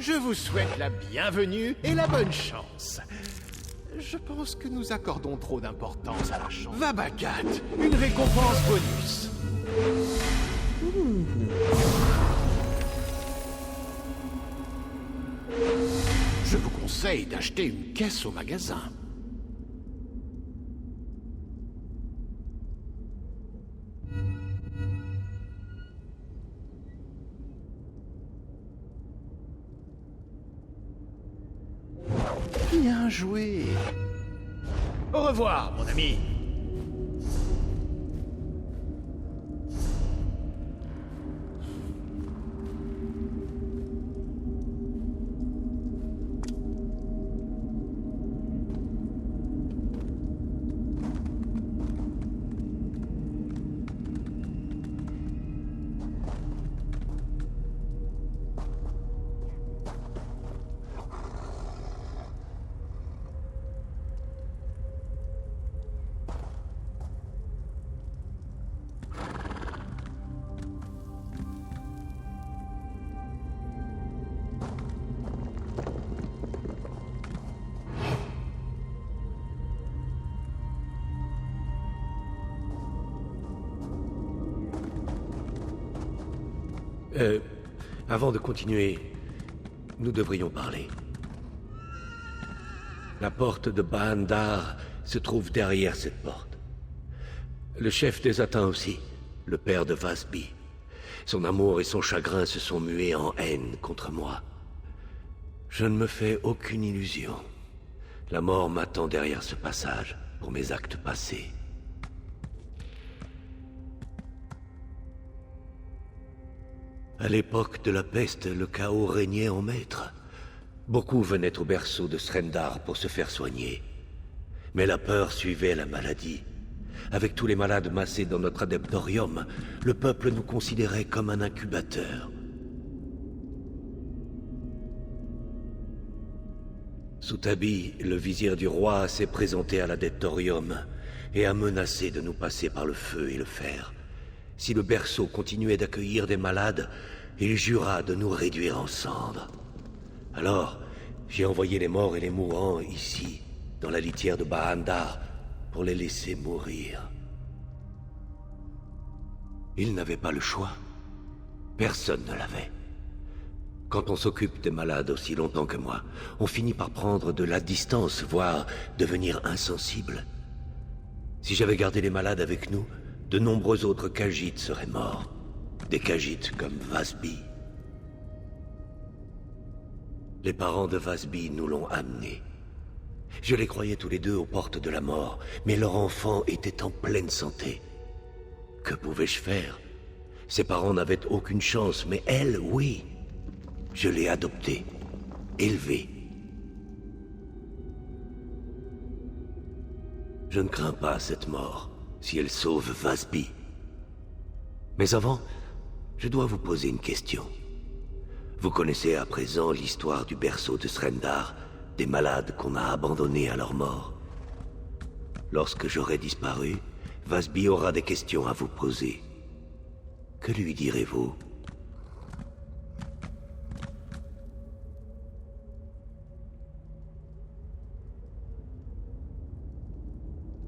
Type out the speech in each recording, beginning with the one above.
Je vous souhaite la bienvenue et la bonne chance. Je pense que nous accordons trop d'importance à la chance. Vabacat, une récompense bonus. Je vous conseille d'acheter une caisse au magasin. Bien joué. Au revoir, mon ami. Avant de continuer, nous devrions parler. La porte de Bahandar se trouve derrière cette porte. Le chef des Atteints aussi, le père de Vasby. Son amour et son chagrin se sont mués en haine contre moi. Je ne me fais aucune illusion. La mort m'attend derrière ce passage pour mes actes passés. À l'époque de la peste, le chaos régnait en maître. Beaucoup venaient au berceau de Srendar pour se faire soigner. Mais la peur suivait la maladie. Avec tous les malades massés dans notre adeptorium, le peuple nous considérait comme un incubateur. Soutabi, le vizir du roi, s'est présenté à l'adeptorium et a menacé de nous passer par le feu et le fer. Si le berceau continuait d'accueillir des malades, il jura de nous réduire en cendres. Alors, j'ai envoyé les morts et les mourants ici, dans la litière de Bahandar, pour les laisser mourir. Ils n'avaient pas le choix. Personne ne l'avait. Quand on s'occupe des malades aussi longtemps que moi, on finit par prendre de la distance, voire devenir insensible. Si j'avais gardé les malades avec nous, de nombreux autres Khajiits seraient morts. Des Khajiits comme Vasby. Les parents de Vasby nous l'ont amené. Je les croyais tous les deux aux portes de la mort, mais leur enfant était en pleine santé. Que pouvais-je faire? Ses parents n'avaient aucune chance, mais elle, oui. Je l'ai adoptée, élevée. Je ne crains pas cette mort. Si elle sauve Vasby. Mais avant, je dois vous poser une question. Vous connaissez à présent l'histoire du berceau de Srendar, des malades qu'on a abandonnés à leur mort. Lorsque j'aurai disparu, Vasby aura des questions à vous poser. Que lui direz-vous?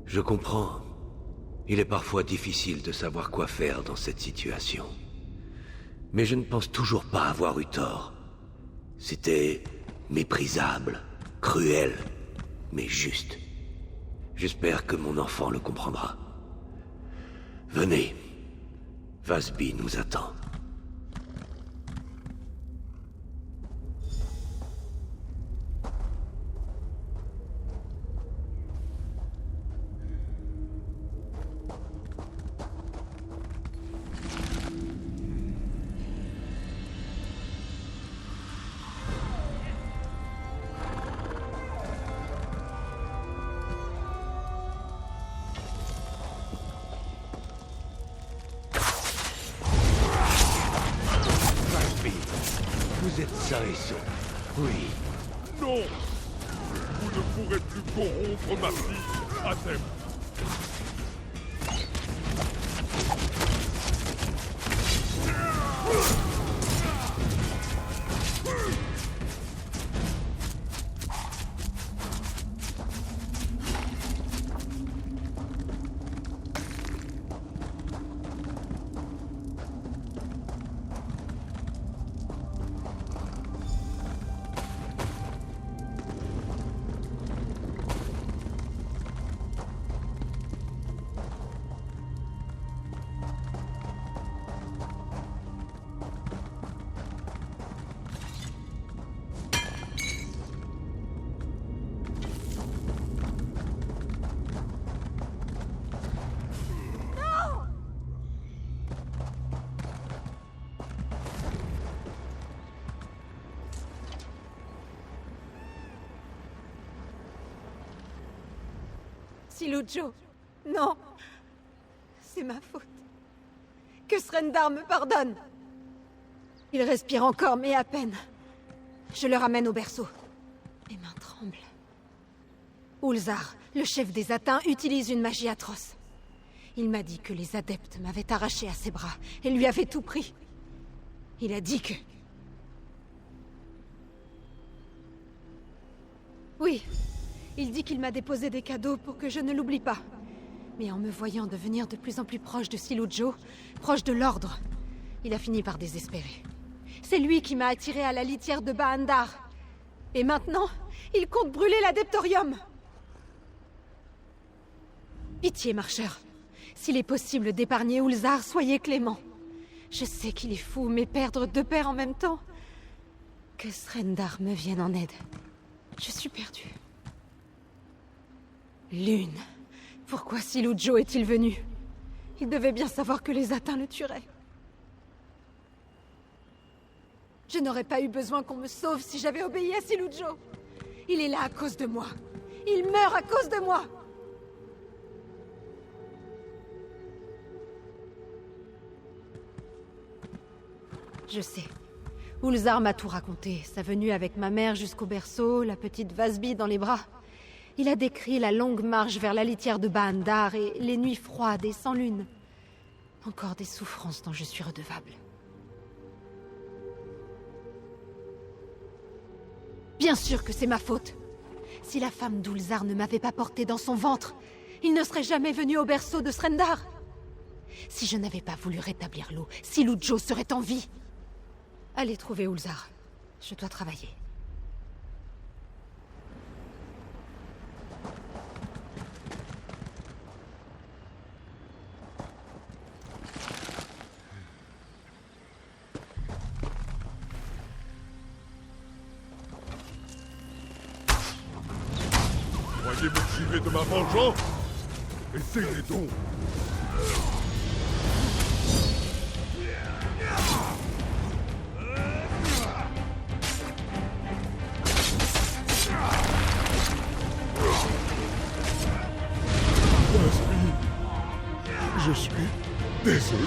Je comprends. Il est parfois difficile de savoir quoi faire dans cette situation. Mais je ne pense toujours pas avoir eu tort. C'était méprisable, cruel, mais juste. J'espère que mon enfant le comprendra. Venez. Vasby nous attend. Vous êtes sain et sauf. Oui. Non! Vous ne pourrez plus corrompre ma fille, Atem. Silujo. Non. C'est ma faute. Que Srendar me pardonne. Il respire encore, mais à peine. Je le ramène au berceau. Mes mains tremblent. Ulzar, le chef des Atteints, utilise une magie atroce. Il m'a dit que les adeptes m'avaient arraché à ses bras et lui avaient tout pris. Il a dit que... Oui, il dit qu'il m'a déposé des cadeaux pour que je ne l'oublie pas. Mais en me voyant devenir de plus en plus proche de Silujo, proche de l'Ordre, il a fini par désespérer. C'est lui qui m'a attiré à la litière de Bahandar. Et maintenant, il compte brûler l'Adeptorium. Pitié, marcheur. S'il est possible d'épargner Ulzar, soyez clément. Je sais qu'il est fou, mais perdre deux pères en même temps... Que Srendar me vienne en aide. Je suis perdue. Lune. Pourquoi Silujo est-il venu? Il devait bien savoir que les Atteints le tueraient. Je n'aurais pas eu besoin qu'on me sauve si j'avais obéi à Silujo. Il est là à cause de moi. Il meurt à cause de moi. Je sais. Ulzar m'a tout raconté. Sa venue avec ma mère jusqu'au berceau, la petite Vasby dans les bras. Il a décrit la longue marche vers la litière de Bahandar et les nuits froides et sans lune. Encore des souffrances dont je suis redevable. Bien sûr que c'est ma faute. Si la femme d'Ulzar ne m'avait pas portée dans son ventre, il ne serait jamais venu au berceau de Srendar. Si je n'avais pas voulu rétablir l'eau, Silujo serait en vie. Allez trouver Ulzar. Je dois travailler. Croyez me priver de ma vengeance? Essayez donc. Je suis désolé.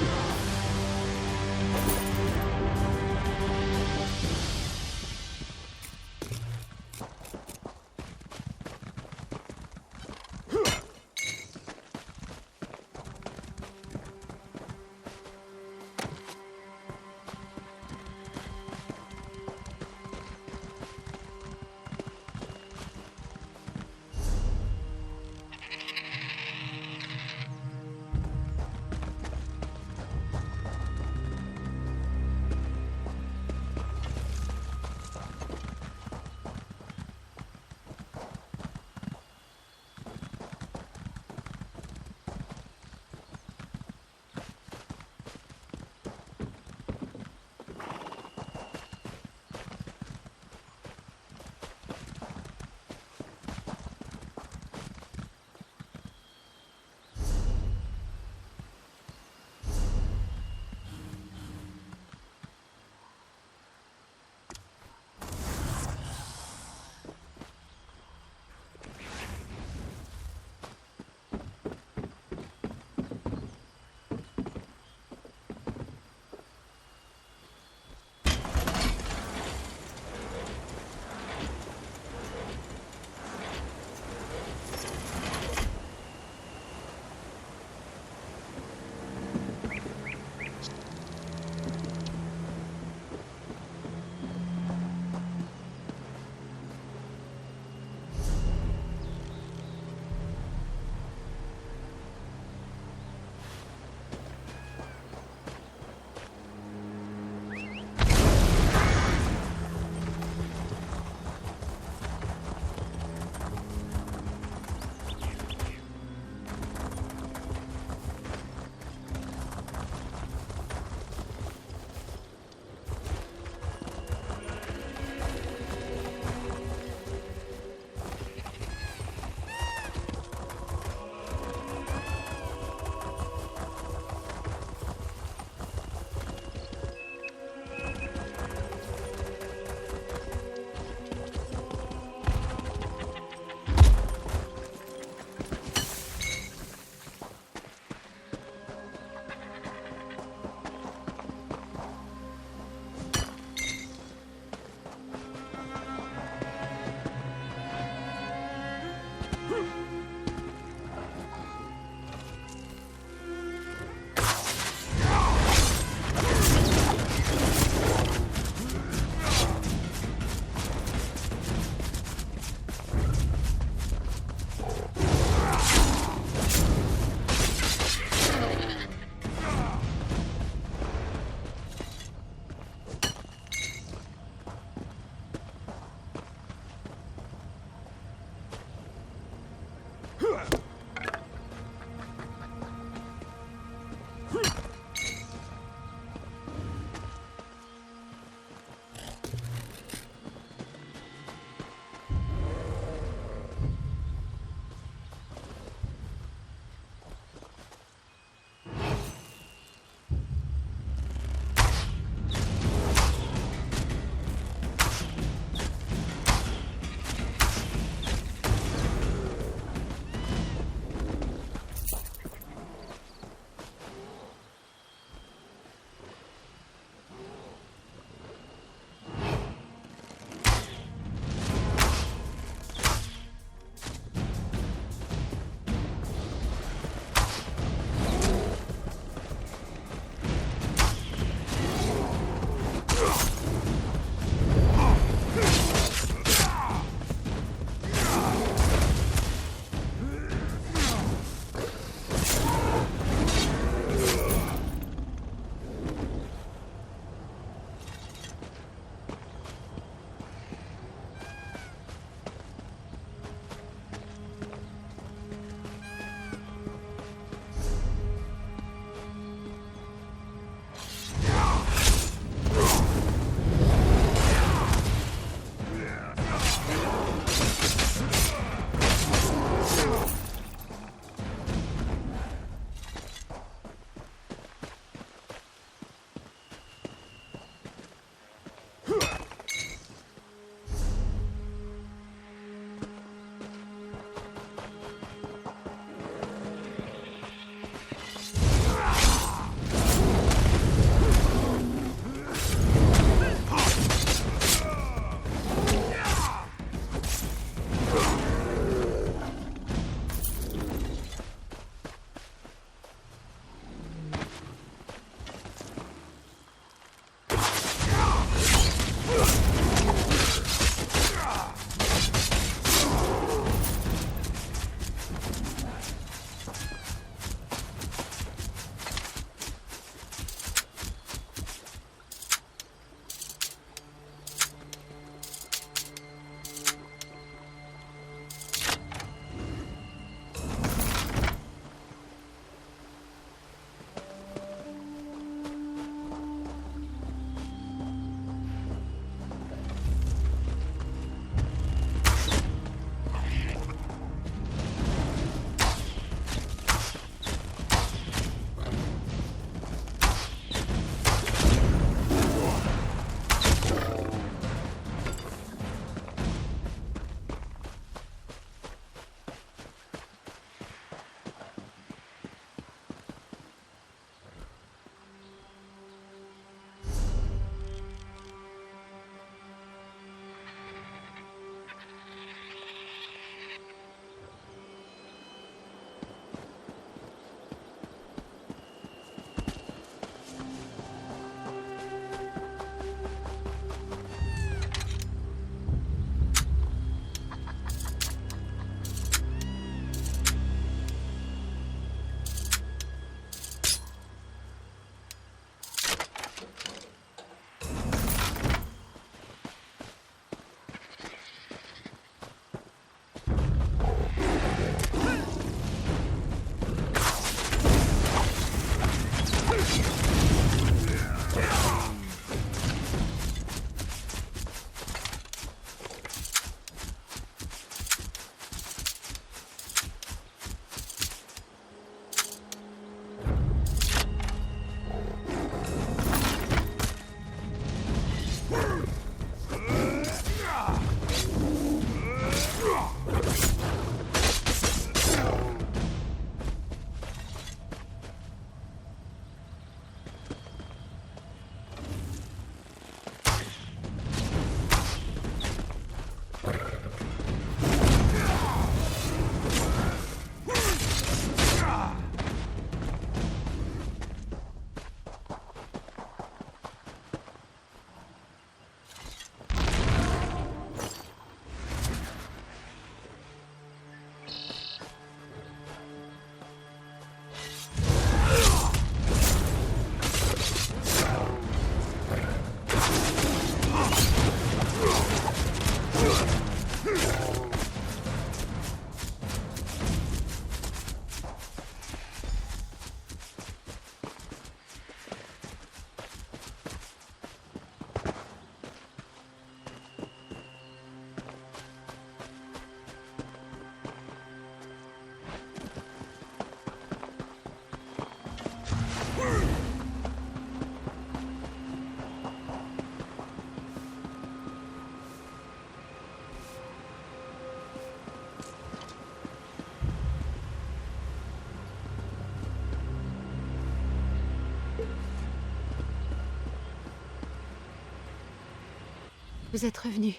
Vous êtes revenu.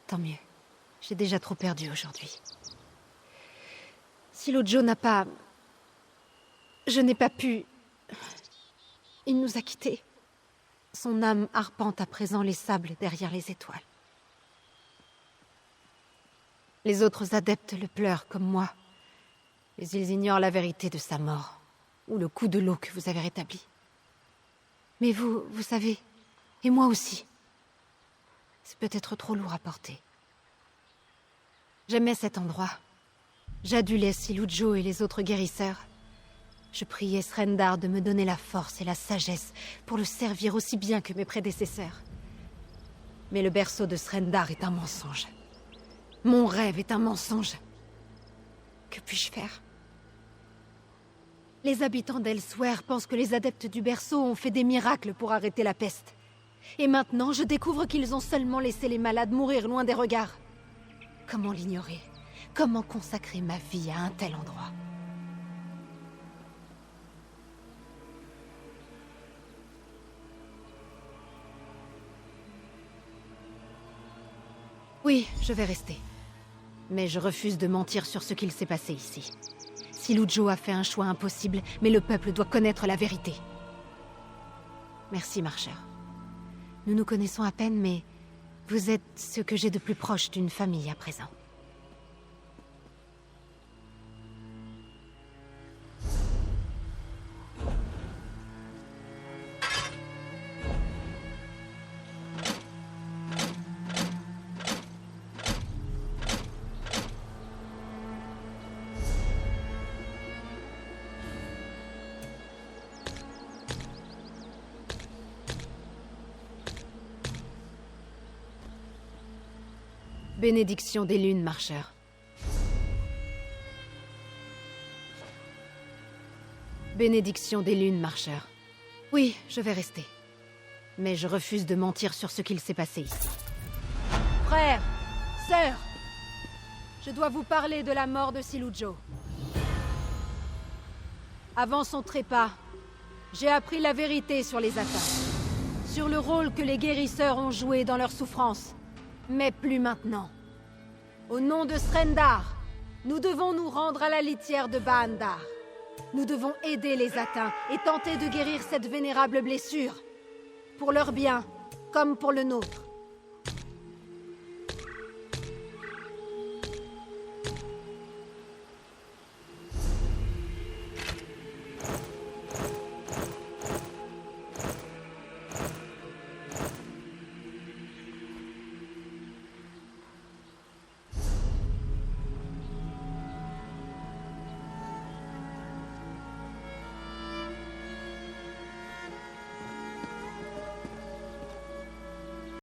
Tant mieux. J'ai déjà trop perdu aujourd'hui. Si l'autre Joe n'a pas... Je n'ai pas pu... Il nous a quittés. Son âme arpente à présent les sables derrière les étoiles. Les autres adeptes le pleurent comme moi. Mais ils ignorent la vérité de sa mort, ou le coup de l'eau que vous avez rétabli. Mais vous savez, et moi aussi. C'est peut-être trop lourd à porter. J'aimais cet endroit. J'adulais Siludjo et les autres guérisseurs. Je priais Srendar de me donner la force et la sagesse pour le servir aussi bien que mes prédécesseurs. Mais le berceau de Srendar est un mensonge. Mon rêve est un mensonge. Que puis-je faire? Les habitants d'Elsewhere pensent que les adeptes du berceau ont fait des miracles pour arrêter la peste. Et maintenant, je découvre qu'ils ont seulement laissé les malades mourir loin des regards. Comment l'ignorer? Comment consacrer ma vie à un tel endroit? Oui, je vais rester. Mais je refuse de mentir sur ce qu'il s'est passé ici. Siludjo a fait un choix impossible, mais le peuple doit connaître la vérité. Merci, marcheur. Nous nous connaissons à peine, mais vous êtes ce que j'ai de plus proche d'une famille à présent. Bénédiction des lunes, marcheur. Bénédiction des lunes, marcheur. Oui, je vais rester. Mais je refuse de mentir sur ce qu'il s'est passé ici. Frères, sœurs, je dois vous parler de la mort de Siludjo. Avant son trépas, j'ai appris la vérité sur les atteints, sur le rôle que les guérisseurs ont joué dans leur souffrance. Mais plus maintenant. Au nom de Srendar, nous devons nous rendre à la litière de Baandar. Nous devons aider les atteints et tenter de guérir cette vénérable blessure. Pour leur bien, comme pour le nôtre.